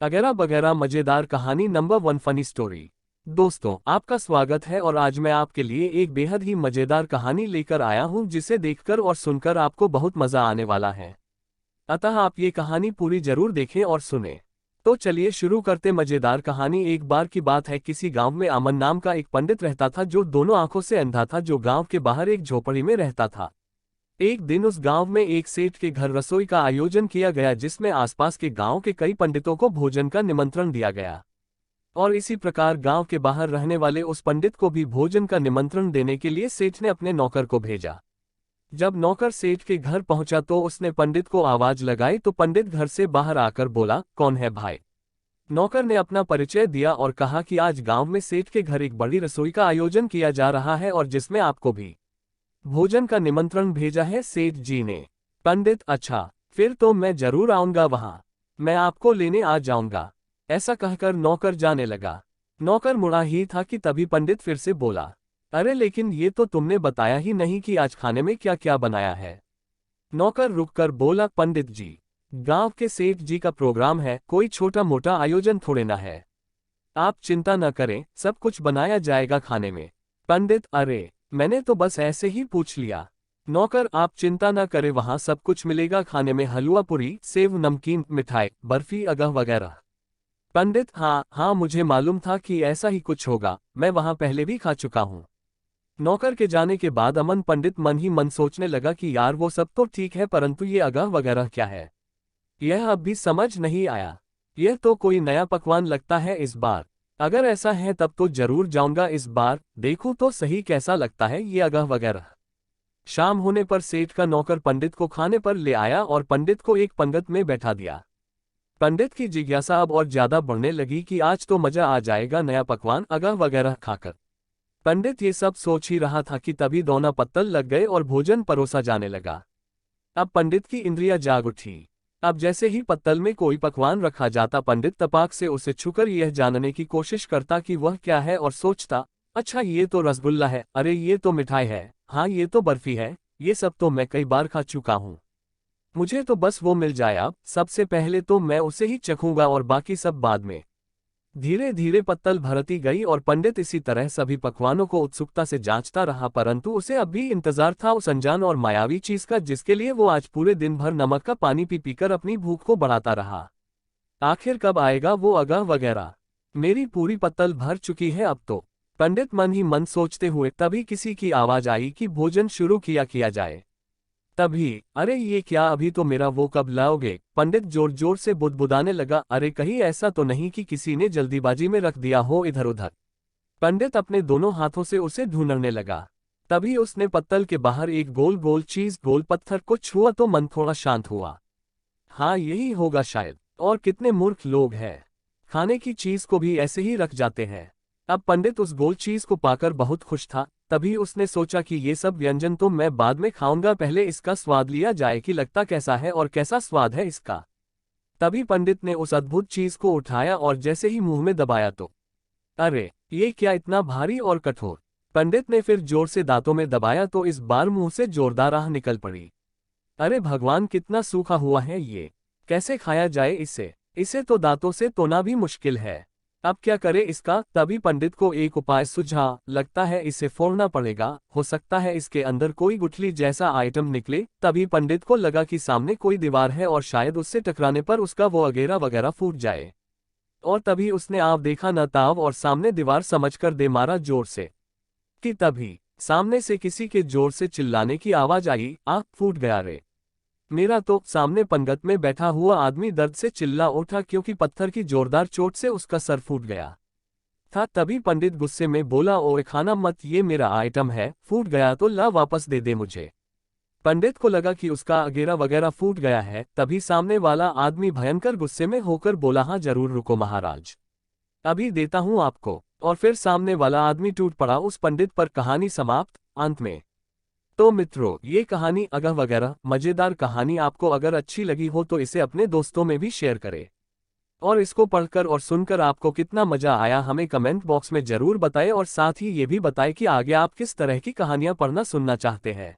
अगैरा बगैरा मजेदार कहानी नंबर 1 फनी स्टोरी। दोस्तों, आपका स्वागत है और आज मैं आपके लिए एक बेहद ही मजेदार कहानी लेकर आया हूं जिसे देखकर और सुनकर आपको बहुत मजा आने वाला है। अतः आप ये कहानी पूरी जरूर देखें और सुनें। तो चलिए शुरू करते मजेदार कहानी। एक बार की बात है, किसी गांव में अमन नाम का एक पंडित रहता था जो दोनों आंखों से अंधा था, जो गांव के बाहर एक झोपड़ी में रहता था। एक दिन उस गांव में एक सेठ के घर रसोई का आयोजन किया गया जिसमें आसपास के गांव के कई पंडितों को भोजन का निमंत्रण दिया गया। और इसी प्रकार गांव के बाहर रहने वाले उस पंडित को भी भोजन का निमंत्रण देने के लिए सेठ ने अपने नौकर को भेजा। जब नौकर सेठ के घर पहुंचा तो उसने पंडित को आवाज लगाई तो पंडित घर से बाहर आकर बोला, कौन है भाई? नौकर ने अपना परिचय दिया और कहा कि आज गांव में सेठ के घर एक बड़ी रसोई का आयोजन किया जा रहा है और जिसमें आपको भी भोजन का निमंत्रण भेजा है सेठ जी ने। पंडित, अच्छा, फिर तो मैं जरूर आऊंगा वहां, मैं आपको लेने आ जाऊंगा, ऐसा कहकर नौकर जाने लगा। नौकर मुड़ा ही था कि तभी पंडित फिर से बोला, अरे लेकिन ये तो तुमने बताया ही नहीं कि आज खाने में क्या क्या बनाया है। नौकर रुककर बोला, पंडित जी, गांव के सेठ जी का प्रोग्राम है, कोई छोटा मोटा आयोजन थोड़े ना है, आप चिंता न करें, सब कुछ बनाया जाएगा खाने में। पंडित, अरे मैंने तो बस ऐसे ही पूछ लिया। नौकर, आप चिंता न करें, वहां सब कुछ मिलेगा खाने में, हलवा पूरी, सेव, नमकीन, मिठाई, बर्फी, अगह वगैरह। पंडित, हाँ हाँ, मुझे मालूम था कि ऐसा ही कुछ होगा, मैं वहां पहले भी खा चुका हूँ। नौकर के जाने के बाद अमन पंडित मन ही मन सोचने लगा कि यार वो सब तो ठीक है, परंतु ये अगह वगैरह क्या है, यह अब भी समझ नहीं आया। यह तो कोई नया पकवान लगता है इस बार। अगर ऐसा है तब तो जरूर जाऊंगा इस बार, देखूं तो सही कैसा लगता है ये अगह वगैरह। शाम होने पर सेठ का नौकर पंडित को खाने पर ले आया और पंडित को एक पंगत में बैठा दिया। पंडित की जिज्ञासा अब और ज्यादा बढ़ने लगी कि आज तो मजा आ जाएगा नया पकवान अगह वगैरह खाकर। पंडित ये सब सोच ही रहा था कि तभी दोना पत्तल लग गए और भोजन परोसा जाने लगा। अब पंडित की इंद्रियां जाग उठी। अब जैसे ही पत्तल में कोई पकवान रखा जाता, पंडित तपाक से उसे छूकर यह जानने की कोशिश करता कि वह क्या है और सोचता, अच्छा ये तो रसगुल्ला है, अरे ये तो मिठाई है, हाँ ये तो बर्फी है, ये सब तो मैं कई बार खा चुका हूँ, मुझे तो बस वो मिल जाए, अब सबसे पहले तो मैं उसे ही चखूंगा और बाकी सब बाद में। धीरे धीरे पत्तल भरती गई और पंडित इसी तरह सभी पकवानों को उत्सुकता से जांचता रहा, परंतु उसे अब भी इंतजार था उस अनजान और मायावी चीज का जिसके लिए वो आज पूरे दिन भर नमक का पानी पी पीकर अपनी भूख को बढ़ाता रहा। आखिर कब आएगा वो अगह वगैरह, मेरी पूरी पत्तल भर चुकी है अब तो। पंडित मन ही मन सोचते हुए तभी किसी की आवाज आई कि भोजन शुरू किया जाए। तभी, अरे ये क्या, अभी तो मेरा वो कब लाओगे? पंडित जोर जोर से बुदबुदाने लगा, अरे कहीं ऐसा तो नहीं कि किसी ने जल्दीबाजी में रख दिया हो इधर उधर। पंडित अपने दोनों हाथों से उसे ढूंढने लगा। तभी उसने पत्तल के बाहर एक गोल गोल चीज गोल पत्थर को छुआ तो मन थोड़ा शांत हुआ। हाँ यही होगा शायद, और कितने मूर्ख लोग हैं, खाने की चीज को भी ऐसे ही रख जाते हैं। अब पंडित उस गोल चीज को पाकर बहुत खुश था। तभी उसने सोचा कि ये सब व्यंजन तो मैं बाद में खाऊंगा, पहले इसका स्वाद लिया जाए कि लगता कैसा है और कैसा स्वाद है इसका। तभी पंडित ने उस अद्भुत चीज को उठाया और जैसे ही मुंह में दबाया तो अरे ये क्या, इतना भारी और कठोर। पंडित ने फिर जोर से दांतों में दबाया तो इस बार मुंह से जोरदार आह निकल पड़ी। अरे भगवान, कितना सूखा हुआ है ये, कैसे खाया जाए इसे तो दांतों से तोड़ना भी मुश्किल है, अब क्या करे इसका। तभी पंडित को एक उपाय सूझा, लगता है इसे फोड़ना पड़ेगा, हो सकता है इसके अंदर कोई गुठली जैसा आइटम निकले। तभी पंडित को लगा कि सामने कोई दीवार है और शायद उससे टकराने पर उसका वो अगेरा वगैरह फूट जाए। और तभी उसने आप देखा न ताव और सामने दीवार समझकर दे मारा जोर से कि तभी सामने से किसी के जोर से चिल्लाने की आवाज आई, आह फूट गया रे मेरा तो। सामने पंगत में बैठा हुआ आदमी दर्द से चिल्ला उठा क्योंकि पत्थर की जोरदार चोट से उसका सर फूट गया था। तभी पंडित गुस्से में बोला, ओए खाना मत, ये मेरा आइटम है, फूट गया तो ला वापस दे दे मुझे। पंडित को लगा कि उसका अगेरा वगैरह फूट गया है। तभी सामने वाला आदमी भयंकर गुस्से में होकर बोला, हाँ जरूर, रुको महाराज, अभी देता हूं आपको। और फिर सामने वाला आदमी टूट पड़ा उस पंडित पर। कहानी समाप्त। अंत में तो मित्रों, ये कहानी अगह वगैरह मजेदार कहानी आपको अगर अच्छी लगी हो तो इसे अपने दोस्तों में भी शेयर करें। और इसको पढ़कर और सुनकर आपको कितना मजा आया हमें कमेंट बॉक्स में जरूर बताएं और साथ ही ये भी बताएं कि आगे आप किस तरह की कहानियां पढ़ना सुनना चाहते हैं।